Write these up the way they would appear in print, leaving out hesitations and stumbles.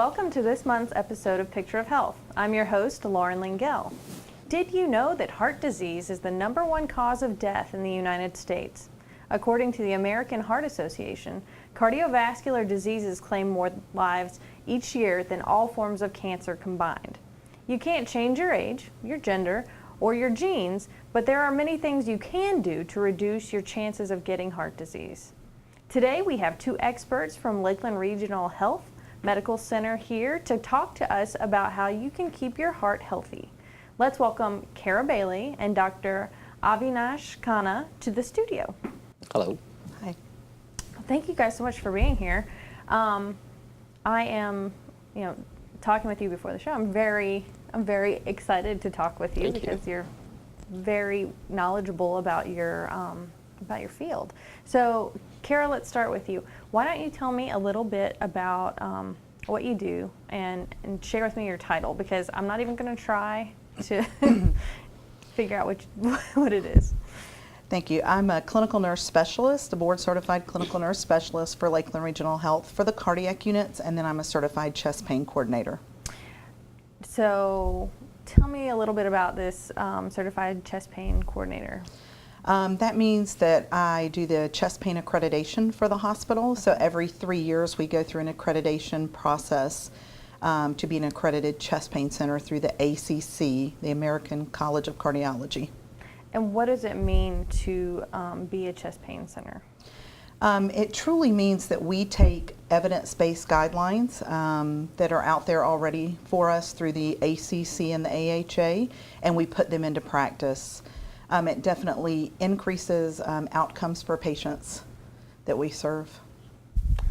welcome to this month's episode of Picture of Health. I'm your host, Lauren Lengyel. Did you know that heart disease is the #1 cause of death in the United States? According to the American Heart Association, cardiovascular diseases claim more lives each year than all forms of cancer combined. You can't change your age, your gender, or your genes, but there are many things you can do to reduce your chances of getting heart disease. Today we have two experts from Lakeland Regional Health Medical Center here to talk to us about how you can keep your heart healthy. Let's welcome Kara Bailey and Dr. Avinash Khanna to the studio. Hello. Hi. Thank you guys so much for being here. I am, talking with you before the show. I'm very excited to talk with you because you're very knowledgeable about your field. So, Kara, let's start with you. Why don't you tell me a little bit about what you do and share with me your title, because I'm not even going to try to figure out what it is. Thank you. I'm a clinical nurse specialist, a board-certified clinical nurse specialist for Lakeland Regional Health for the cardiac units, and then I'm a certified chest pain coordinator. So tell me a little bit about this certified chest pain coordinator. That means that I do the chest pain accreditation for the hospital. So every 3 years we go through an accreditation process to be an accredited chest pain center through the ACC, the American College of Cardiology. And what does it mean to be a chest pain center? It truly means that we take evidence-based guidelines that are out there already for us through the ACC and the AHA, and we put them into practice. It definitely increases outcomes for patients that we serve.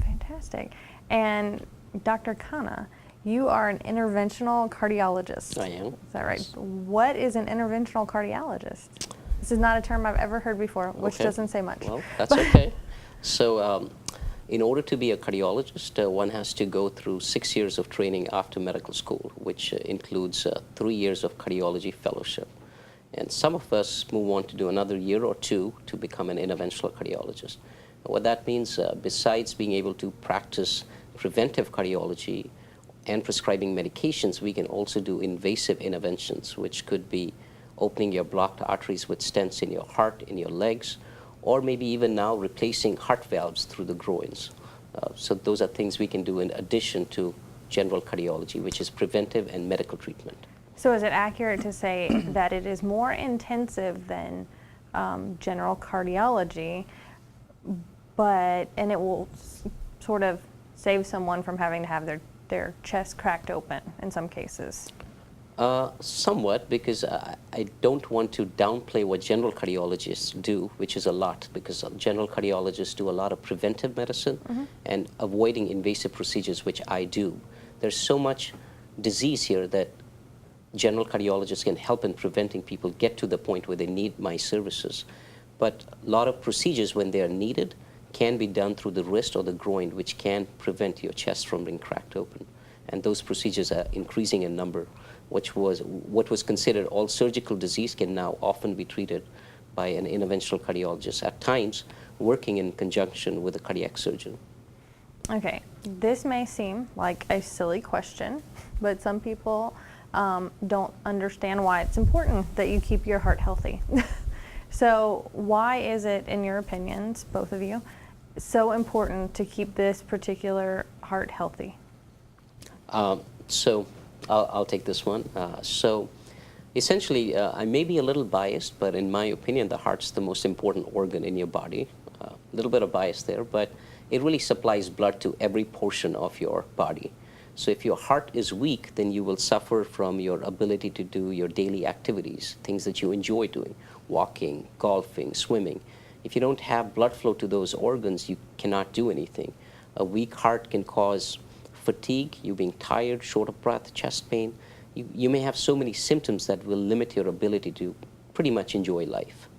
Fantastic. And Dr. Khanna, you are an interventional cardiologist. I am. Is that right? What is an interventional cardiologist? This is not a term I've ever heard before, which doesn't say much. Well, that's okay. So in order to be a cardiologist, one has to go through 6 years of training after medical school, which includes 3 years of cardiology fellowship. And some of us move on to do another year or two to become an interventional cardiologist. What that means, besides being able to practice preventive cardiology and prescribing medications, we can also do invasive interventions, which could be opening your blocked arteries with stents in your heart, in your legs, or maybe even now replacing heart valves through the groins. So those are things we can do in addition to general cardiology, which is preventive and medical treatment. So is it accurate to say that it is more intensive than general cardiology, and it will sort of save someone from having to have their chest cracked open in some cases? Somewhat, because I don't want to downplay what general cardiologists do, which is a lot, because general cardiologists do a lot of preventive medicine and avoiding invasive procedures, which I do. There's so much disease here that general cardiologists can help in preventing people get to the point where they need my services. But a lot of procedures, when they are needed, can be done through the wrist or the groin, which can prevent your chest from being cracked open. And those procedures are increasing in number, what was considered all surgical disease can now often be treated by an interventional cardiologist, at times working in conjunction with a cardiac surgeon. Okay, this may seem like a silly question, but some people don't understand why it's important that you keep your heart healthy. So why is it, in your opinions, both of you, so important to keep this particular heart healthy? So I'll take this one. So essentially, I may be a little biased, but in my opinion, the heart's the most important organ in your body. A little bit of bias there, but it really supplies blood to every portion of your body. So if your heart is weak, then you will suffer from your ability to do your daily activities, things that you enjoy doing, walking, golfing, swimming. If you don't have blood flow to those organs, you cannot do anything. A weak heart can cause fatigue, you being tired, short of breath, chest pain. You may have so many symptoms that will limit your ability to pretty much enjoy life.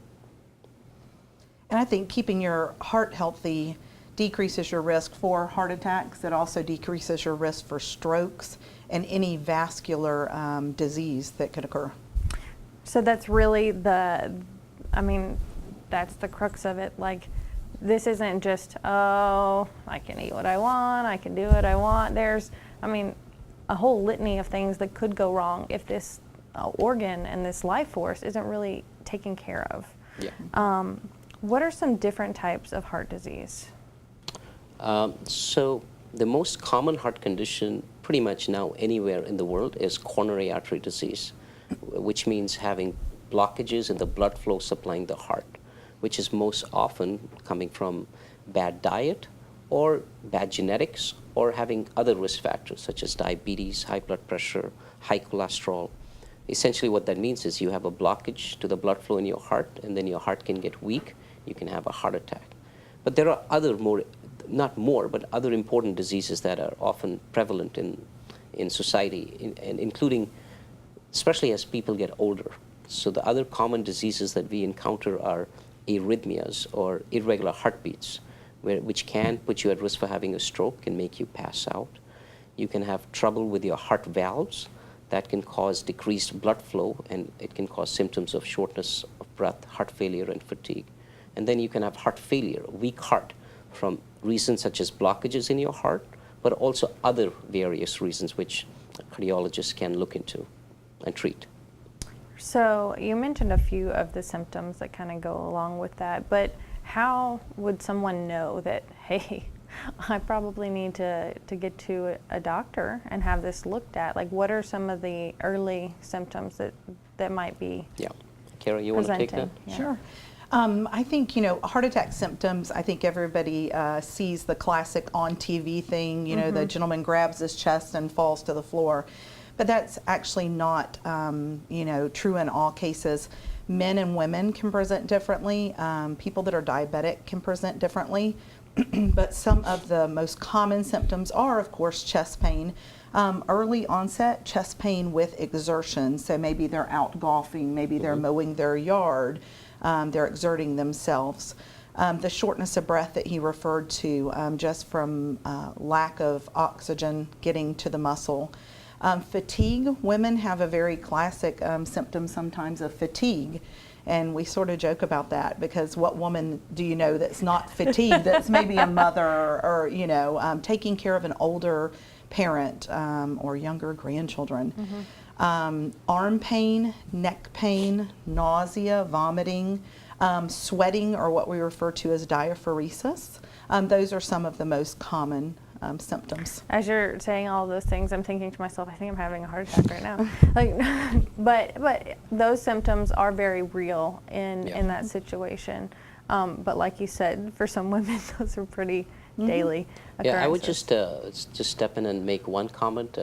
And I think keeping your heart healthy decreases your risk for heart attacks. It also decreases your risk for strokes and any vascular disease that could occur. So that's really that's the crux of it. Like, this isn't just, oh, I can eat what I want, I can do what I want. a whole litany of things that could go wrong if this organ and this life force isn't really taken care of. Yeah. What are some different types of heart disease? So the most common heart condition pretty much now anywhere in the world is coronary artery disease, which means having blockages in the blood flow supplying the heart, which is most often coming from bad diet or bad genetics or having other risk factors such as diabetes, high blood pressure, high cholesterol. Essentially what that means is you have a blockage to the blood flow in your heart, and then your heart can get weak, you can have a heart attack. But there are other but other important diseases that are often prevalent in society, and including, especially as people get older. So the other common diseases that we encounter are arrhythmias or irregular heartbeats, which can put you at risk for having a stroke and make you pass out. You can have trouble with your heart valves that can cause decreased blood flow, and it can cause symptoms of shortness of breath, heart failure, and fatigue. And then you can have heart failure, weak heart, from reasons such as blockages in your heart, but also other various reasons which cardiologists can look into and treat. So you mentioned a few of the symptoms that kind of go along with that, but how would someone know that, hey, I probably need to get to a doctor and have this looked at? Like, what are some of the early symptoms that might be Yeah. Kara, you want to take that? Yeah. Sure. I think, heart attack symptoms, I think everybody sees the classic on TV thing, the gentleman grabs his chest and falls to the floor. But that's actually not, true in all cases. Men and women can present differently. People that are diabetic can present differently. But some of the most common symptoms are, of course, chest pain. Early onset chest pain with exertion. So maybe they're out golfing, maybe they're mowing their yard, they're exerting themselves. The shortness of breath that he referred to, just from lack of oxygen getting to the muscle. Fatigue, women have a very classic symptom sometimes of fatigue. And we sort of joke about that, because what woman do you know that's not fatigued, that's maybe a mother or taking care of an older parent or younger grandchildren. Arm pain, neck pain, nausea, vomiting, sweating, or what we refer to as diaphoresis. Those are some of the most common symptoms. As you're saying all those things, I'm thinking to myself, I think I'm having a heart attack right now. But those symptoms are very real in that situation. But like you said, for some women, those are pretty daily occurrences. Yeah, I would just step in and make one comment.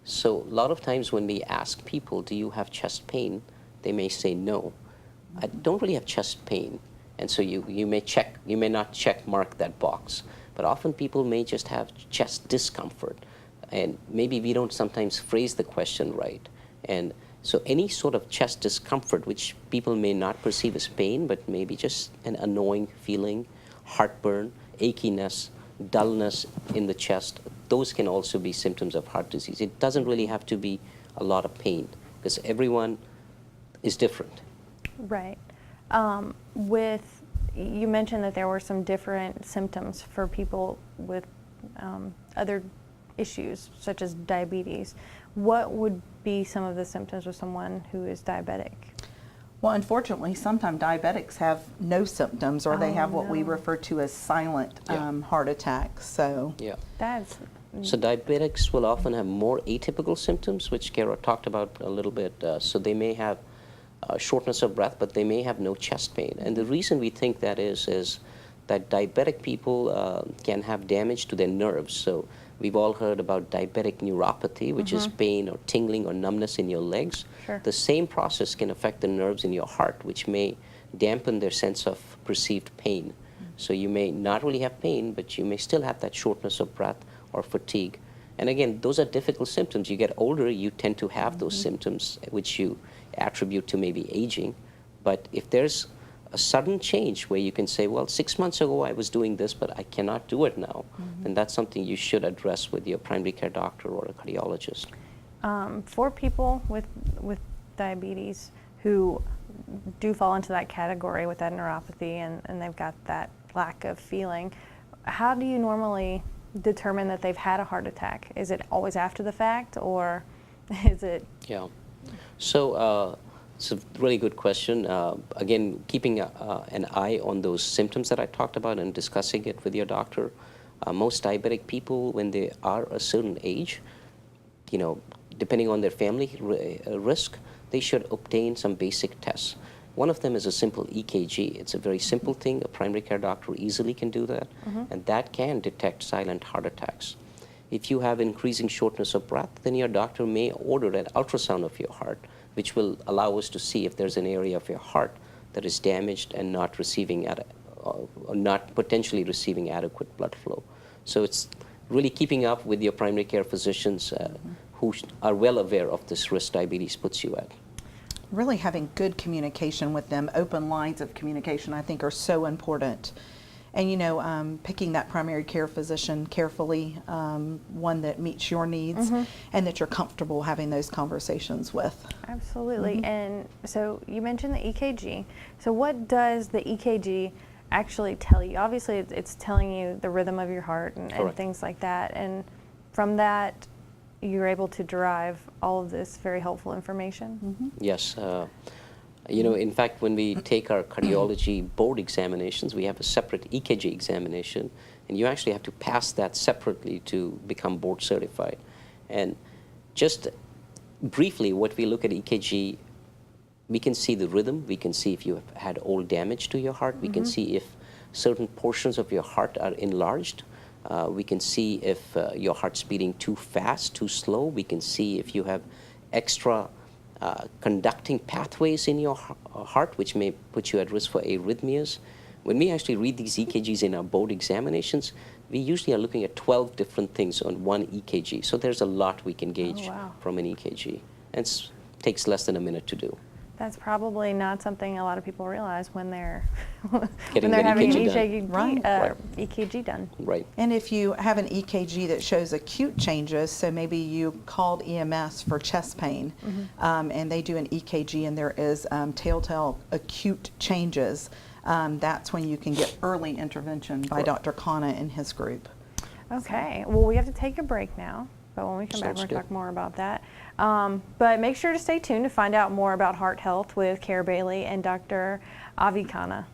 So a lot of times when we ask people, do you have chest pain? They may say no. I don't really have chest pain. And so you may not check mark that box. But often people may just have chest discomfort, and maybe we don't sometimes phrase the question right. And so any sort of chest discomfort, which people may not perceive as pain, but maybe just an annoying feeling, heartburn, achiness, dullness in the chest, those can also be symptoms of heart disease. It doesn't really have to be a lot of pain, because everyone is different. Right. You mentioned that there were some different symptoms for people with other issues, such as diabetes. What would be some of the symptoms with someone who is diabetic? Well, unfortunately, sometimes diabetics have no symptoms, or they have what we refer to as silent heart attacks. So So diabetics will often have more atypical symptoms, which Kara talked about a little bit. So they may have shortness of breath, but they may have no chest pain. And the reason we think that is that diabetic people can have damage to their nerves. So we've all heard about diabetic neuropathy, which is pain or tingling or numbness in your legs. Sure. The same process can affect the nerves in your heart, which may dampen their sense of perceived pain. So you may not really have pain, but you may still have that shortness of breath or fatigue. And again, those are difficult symptoms. You get older, you tend to have those symptoms, which you attribute to maybe aging. But if there's a sudden change where you can say, well, 6 months ago I was doing this, but I cannot do it now, then that's something you should address with your primary care doctor or a cardiologist. For people with diabetes who do fall into that category with that neuropathy and they've got that lack of feeling, how do you normally determine that they've had a heart attack? Is it always after the fact, or is it? Yeah. So it's a really good question. Again, keeping an eye on those symptoms that I talked about and discussing it with your doctor. Most diabetic people, when they are a certain age, depending on their family risk, they should obtain some basic tests. One of them is a simple EKG. It's a very simple thing. A primary care doctor easily can do that, and that can detect silent heart attacks. If you have increasing shortness of breath, then your doctor may order an ultrasound of your heart, which will allow us to see if there's an area of your heart that is damaged and not receiving not potentially receiving adequate blood flow. So it's really keeping up with your primary care physicians who are well aware of this risk diabetes puts you at. Really having good communication with them, open lines of communication, I think are so important. And picking that primary care physician carefully, one that meets your needs and that you're comfortable having those conversations with. Absolutely. And so you mentioned the EKG. So what does the EKG actually tell you? Obviously, it's telling you the rhythm of your heart and things like that. And from that, you're able to derive all of this very helpful information? Yes. In fact, when we take our cardiology board examinations, we have a separate EKG examination, and you actually have to pass that separately to become board certified. And just briefly, what we look at EKG, we can see the rhythm, we can see if you have had old damage to your heart, we can see if certain portions of your heart are enlarged, we can see if your heart's beating too fast, too slow, we can see if you have extra conducting pathways in your heart, which may put you at risk for arrhythmias. When we actually read these EKGs in our board examinations, we usually are looking at 12 different things on one EKG. So there's a lot we can gauge from an EKG. And it takes less than a minute to do. That's probably not something a lot of people realize when they're Getting having an EKG EKG done. Right. And if you have an EKG that shows acute changes, so maybe you called EMS for chest pain, and they do an EKG and there is telltale acute changes, that's when you can get early intervention by Dr. Khanna and his group. Okay. Well, we have to take a break now. But when we come back, we're going to talk more about that. But make sure to stay tuned to find out more about heart health with Cara Bailey and Dr. Avinash Khanna.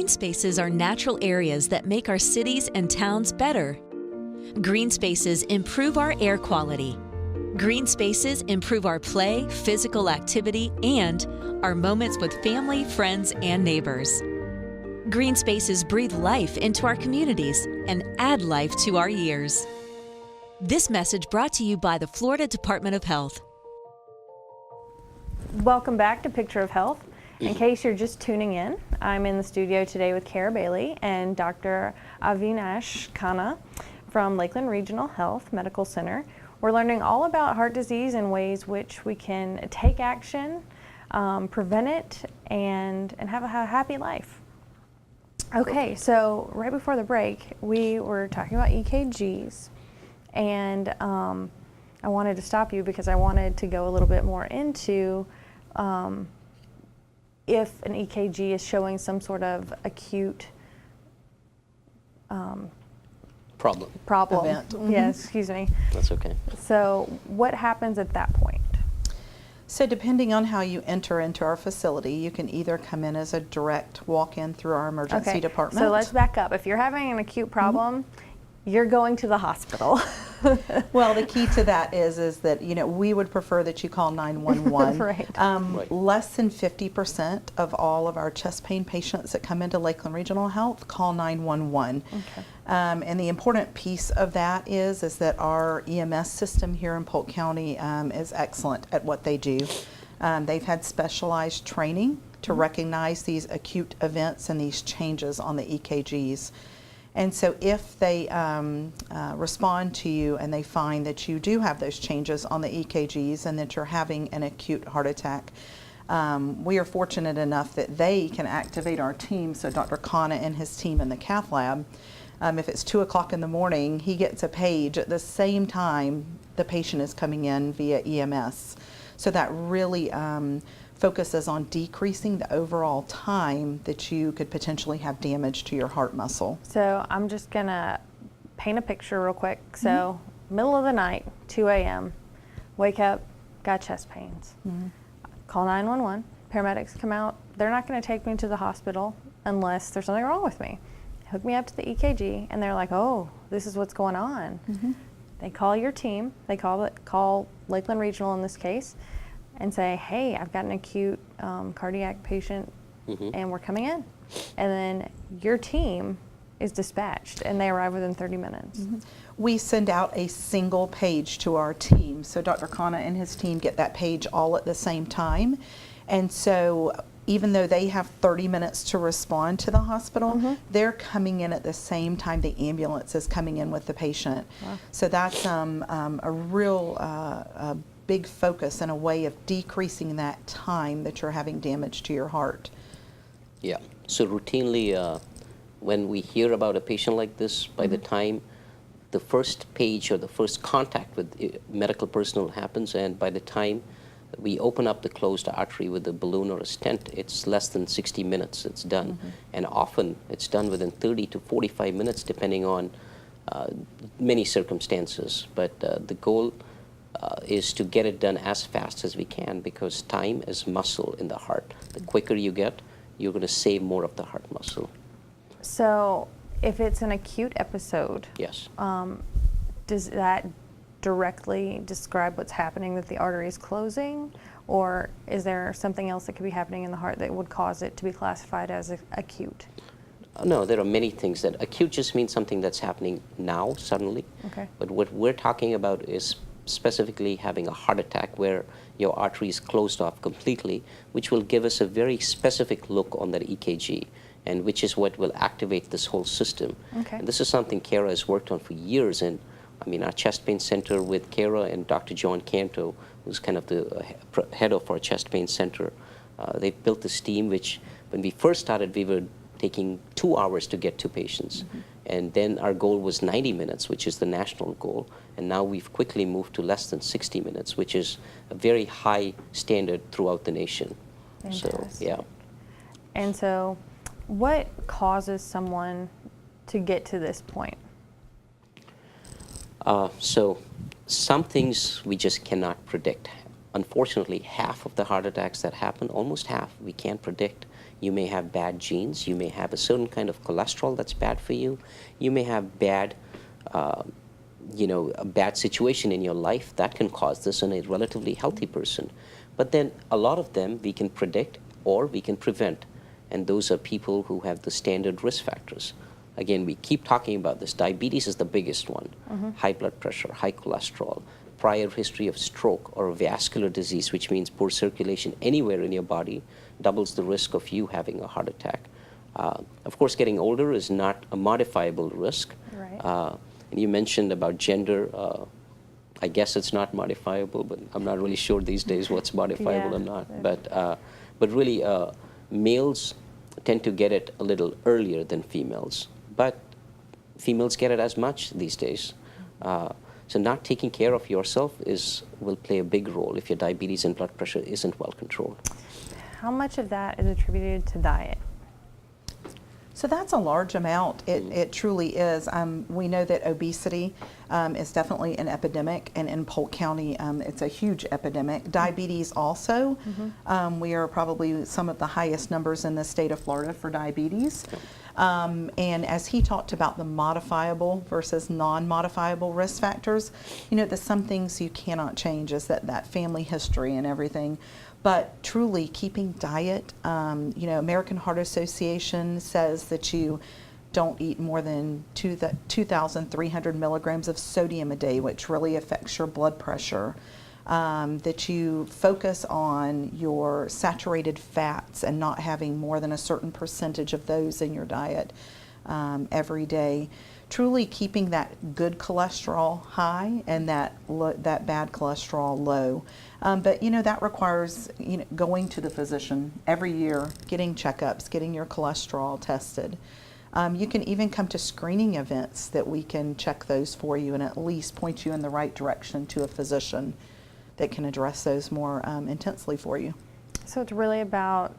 Green spaces are natural areas that make our cities and towns better. Green spaces improve our air quality. Green spaces improve our play, physical activity, and our moments with family, friends, and neighbors. Green spaces breathe life into our communities and add life to our years. This message brought to you by the Florida Department of Health. Welcome back to Picture of Health. In case you're just tuning in, I'm in the studio today with Kara Bailey and Dr. Avinash Khanna from Lakeland Regional Health Medical Center. We're learning all about heart disease and ways which we can take action, prevent it, and have a happy life. Okay, so right before the break, we were talking about EKGs, and I wanted to stop you because I wanted to go a little bit more into if an EKG is showing some sort of acute problem. Event. Mm-hmm. Yes, excuse me. That's okay. So what happens at that point? So depending on how you enter into our facility, you can either come in as a direct walk-in through our emergency department. So let's back up. If you're having an acute problem, you're going to the hospital. Well, the key to that is that, we would prefer that you call 911. Right. Right. Less than 50% of all of our chest pain patients that come into Lakeland Regional Health call 911. Okay. And the important piece of that is that our EMS system here in Polk County is excellent at what they do. They've had specialized training to recognize these acute events and these changes on the EKGs. And so if they respond to you and they find that you do have those changes on the EKGs and that you're having an acute heart attack, we are fortunate enough that they can activate our team. So Dr. Khanna and his team in the cath lab, if it's 2 o'clock in the morning, he gets a page at the same time the patient is coming in via EMS. So that really focuses on decreasing the overall time that you could potentially have damage to your heart muscle. So I'm just gonna paint a picture real quick. So middle of the night, 2 a.m., wake up, got chest pains. Call 911, paramedics come out. They're not gonna take me to the hospital unless there's something wrong with me. Hook me up to the EKG and they're like, oh, this is what's going on. They call your team, they call Lakeland Regional in this case, and say, hey, I've got an acute cardiac patient and we're coming in. And then your team is dispatched and they arrive within 30 minutes. We send out a single page to our team. So Dr. Khanna and his team get that page all at the same time. And so even though they have 30 minutes to respond to the hospital, they're coming in at the same time the ambulance is coming in with the patient. Wow. So that's a real big focus and a way of decreasing that time that you're having damage to your heart. Yeah. So routinely, when we hear about a patient like this, by the time the first page or the first contact with medical personnel happens, and by the time we open up the closed artery with a balloon or a stent, it's less than 60 minutes it's done. And often it's done within 30 to 45 minutes depending on many circumstances. But the goal is to get it done as fast as we can, because time is muscle in the heart. The quicker you get, you're going to save more of the heart muscle. So if it's an acute episode, Yes. does that directly describe what's happening, that the artery is closing, or is there something else that could be happening in the heart that would cause it to be classified as acute? No, there are many things. That acute just means something that's happening now, suddenly. Okay. But what we're talking about is specifically having a heart attack where your artery is closed off completely, which will give us a very specific look on that EKG, and which is what will activate this whole system. Okay. And this is something Kara has worked on for years, and I mean, our chest pain center with Kara and Dr. John Canto, who's kind of the head of our chest pain center, they've built this team, which when we first started, we were taking 2 hours to get to patients. And then our goal was 90 minutes, which is the national goal. And now we've quickly moved to less than 60 minutes, which is a very high standard throughout the nation. So, Fantastic. yeah. And so what causes someone to get to this point? So some things we just cannot predict. Unfortunately, half of the heart attacks that happen, almost half, we can't predict. You may have bad genes. You may have a certain kind of cholesterol that's bad for you. You may have bad, a bad situation in your life that can cause this in a relatively healthy person. But then a lot of them we can predict or we can prevent. And those are people who have the standard risk factors. Again, we keep talking about this. Diabetes is the biggest one. High blood pressure, high cholesterol, prior history of stroke or vascular disease, which means poor circulation anywhere in your body, doubles the risk of you having a heart attack. Of course, getting older is not a modifiable risk. Right. And you mentioned about gender. I guess it's not modifiable, but I'm not really sure these days what's modifiable or not. But really, males tend to get it a little earlier than females. But females get it as much these days. So not taking care of yourself will play a big role if your diabetes and blood pressure isn't well controlled. How much of that is attributed to diet? So that's a large amount. It truly is. We know that obesity is definitely an epidemic, and in Polk County, it's a huge epidemic. Diabetes also. We are probably some of the highest numbers in the state of Florida for diabetes. And as he talked about the modifiable versus non-modifiable risk factors, there's some things you cannot change, is that family history and everything. But truly keeping diet, American Heart Association says that you don't eat more than 2,300 milligrams of sodium a day, which really affects your blood pressure. That you focus on your saturated fats and not having more than a certain percentage of those in your diet every day. Truly keeping that good cholesterol high and that bad cholesterol low. But that requires going to the physician every year, getting checkups, getting your cholesterol tested. You can even come to screening events that we can check those for you and at least point you in the right direction to a physician that can address those more intensely for you. So it's really about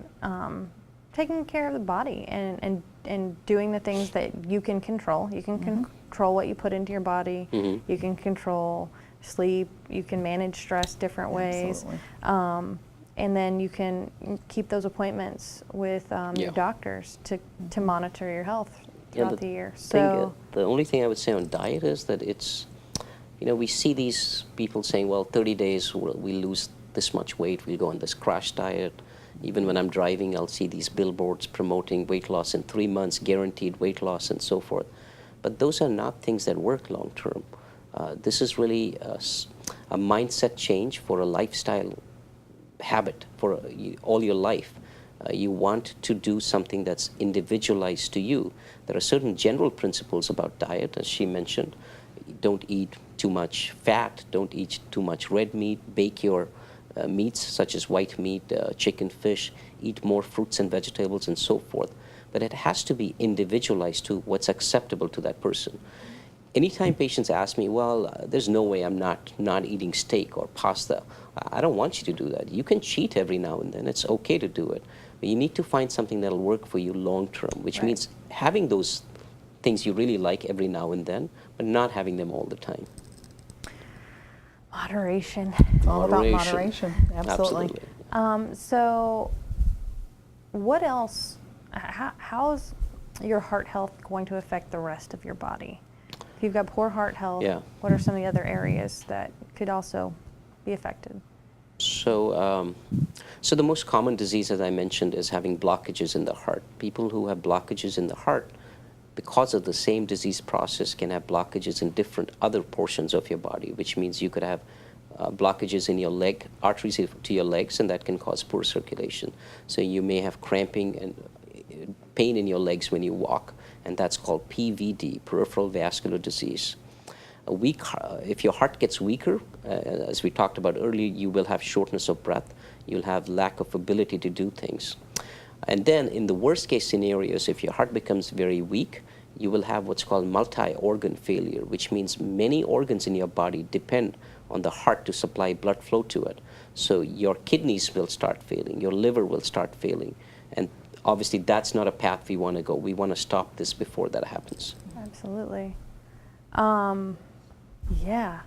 taking care of the body and doing the things that you can control. You can control what you put into your body. You can control sleep. You can manage stress different ways. Absolutely. And then you can keep those appointments with your doctors to monitor your health throughout the year. So the only thing I would say on diet is that it's, we see these people saying, well, 30 days we lose this much weight, we'll go on this crash diet. Even when I'm driving, I'll see these billboards promoting weight loss in 3 months, guaranteed weight loss, and so forth. But those are not things that work long term. This is really a mindset change for a lifestyle habit for all your life. You want to do something that's individualized to you. There are certain general principles about diet, as she mentioned. Don't eat too much fat, don't eat too much red meat, bake your meats such as white meat, chicken, fish, eat more fruits and vegetables and so forth. But it has to be individualized to what's acceptable to that person. Anytime patients ask me, well, there's no way I'm not eating steak or pasta, I don't want you to do that. You can cheat every now and then. It's okay to do it. But you need to find something that'll work for you long term, which means having those things you really like every now and then, but not having them all the time. moderation. It's all about moderation. Absolutely. So what else, how is your heart health going to affect the rest of your body? If you've got poor heart health, what are some of the other areas that could also be affected? So, so the most common disease, as I mentioned, is having blockages in the heart. People who have blockages in the heart, because of the same disease process, can have blockages in different other portions of your body, which means you could have blockages in your leg, arteries to your legs, and that can cause poor circulation. So you may have cramping and pain in your legs when you walk, and that's called PVD, peripheral vascular disease. If your heart gets weaker, as we talked about earlier, you will have shortness of breath. You'll have lack of ability to do things. And then in the worst case scenarios, if your heart becomes very weak, you will have what's called multi-organ failure, which means many organs in your body depend on the heart to supply blood flow to it. So your kidneys will start failing, your liver will start failing. And obviously that's not a path we want to go. We want to stop this before that happens. Absolutely. Yeah.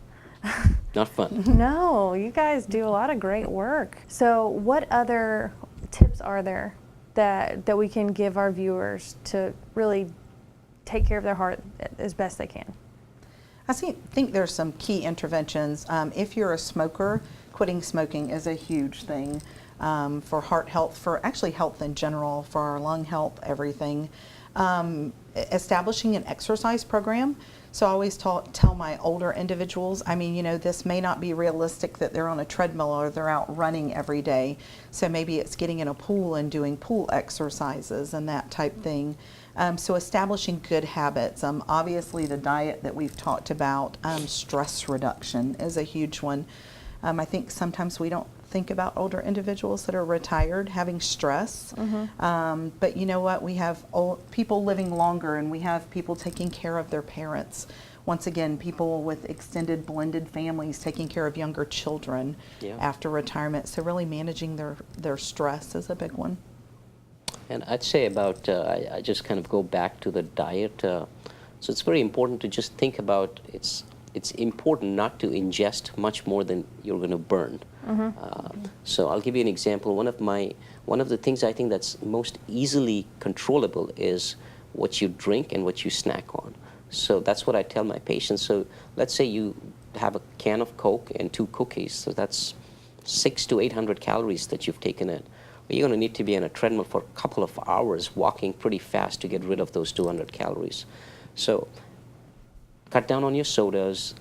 Not fun. No, you guys do a lot of great work. So what other tips are there that we can give our viewers to really take care of their heart as best they can? I think there's some key interventions. If you're a smoker, quitting smoking is a huge thing for heart health, for actually health in general, for our lung health, everything. Establishing an exercise program. So I always tell my older individuals, I mean, this may not be realistic that they're on a treadmill or they're out running every day. So maybe it's getting in a pool and doing pool exercises and that type thing. So establishing good habits. Obviously the diet that we've talked about, stress reduction is a huge one. I think sometimes we don't think about older individuals that are retired having stress. But you know what? We have people living longer, and we have people taking care of their parents. Once again, people with extended blended families taking care of younger children after retirement. So really managing their stress is a big one. And I'd say about, I just kind of go back to the diet. So it's very important to just think about, it's important not to ingest much more than you're going to burn. So I'll give you an example. One of the things I think that's most easily controllable is what you drink and what you snack on. So that's what I tell my patients. So let's say you have a can of Coke and 2 cookies. So that's 600 to 800 calories that you've taken in. Well, you're going to need to be on a treadmill for a couple of hours, walking pretty fast to get rid of those 200 calories. So cut down on your sodas,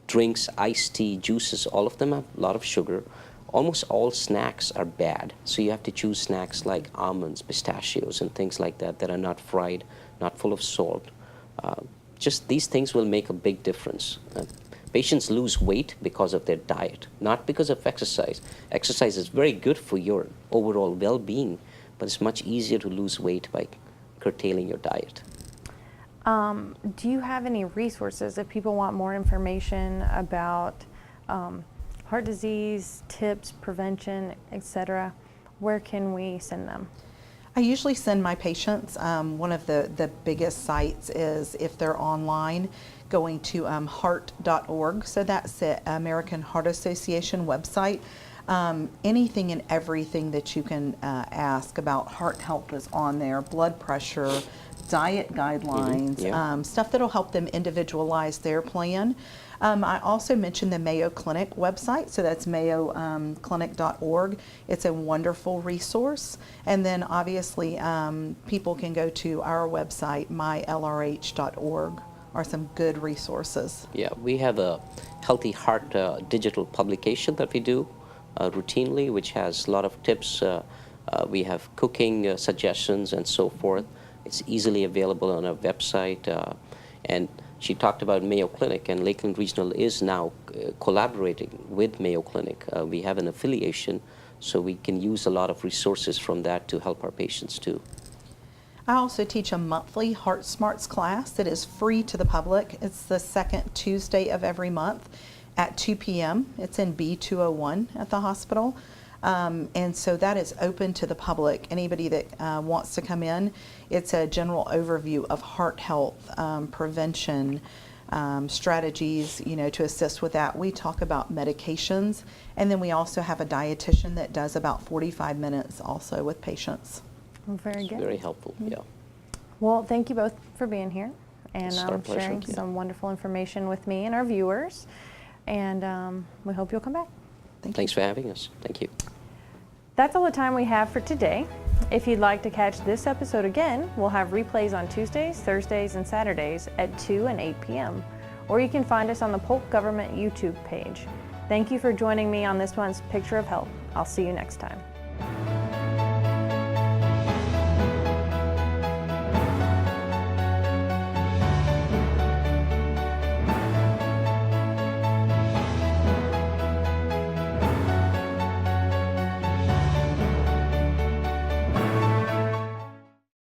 drinks, iced tea, juices. All of them have a lot of sugar. Almost all snacks are bad. So you have to choose snacks like almonds, pistachios, and things like that that are not fried, not full of salt. Just these things will make a big difference. Patients lose weight because of their diet, not because of exercise. Exercise is very good for your overall well-being, but it's much easier to lose weight by curtailing your diet. Do you have any resources if people want more information about heart disease, tips, prevention, etc.? Where can we send them? I usually send my patients, one of the biggest sites is, if they're online, going to heart.org. So that's the American Heart Association website. Anything and everything that you can ask about heart health is on there. Blood pressure, diet guidelines, stuff that'll help them individualize their plan. I also mentioned the Mayo Clinic website, so that's mayoclinic.org. It's a wonderful resource. And then obviously people can go to our website, mylrh.org, are some good resources. Yeah, we have a Healthy Heart digital publication that we do routinely, which has a lot of tips. We have cooking suggestions and so forth. It's easily available on our website. And she talked about Mayo Clinic, and Lakeland Regional is now collaborating with Mayo Clinic. We have an affiliation, so we can use a lot of resources from that to help our patients too. I also teach a monthly Heart Smarts class that is free to the public. It's the second Tuesday of every month at 2 p.m. It's in B201 at the hospital. And so that is open to the public. Anybody that wants to come in. It's a general overview of heart health, prevention, strategies, to assist with that. We talk about medications, and then we also have a dietitian that does about 45 minutes also with patients. Very good. Very helpful, yeah. Well, thank you both for being here and It's our pleasure, sharing some wonderful information with me and our viewers. And we hope you'll come back. Thanks for having us. Thank you. That's all the time we have for today. If you'd like to catch this episode again, we'll have replays on Tuesdays, Thursdays, and Saturdays at 2 and 8 p.m. Or you can find us on the Polk Government YouTube page. Thank you for joining me on this month's Picture of Health. I'll see you next time.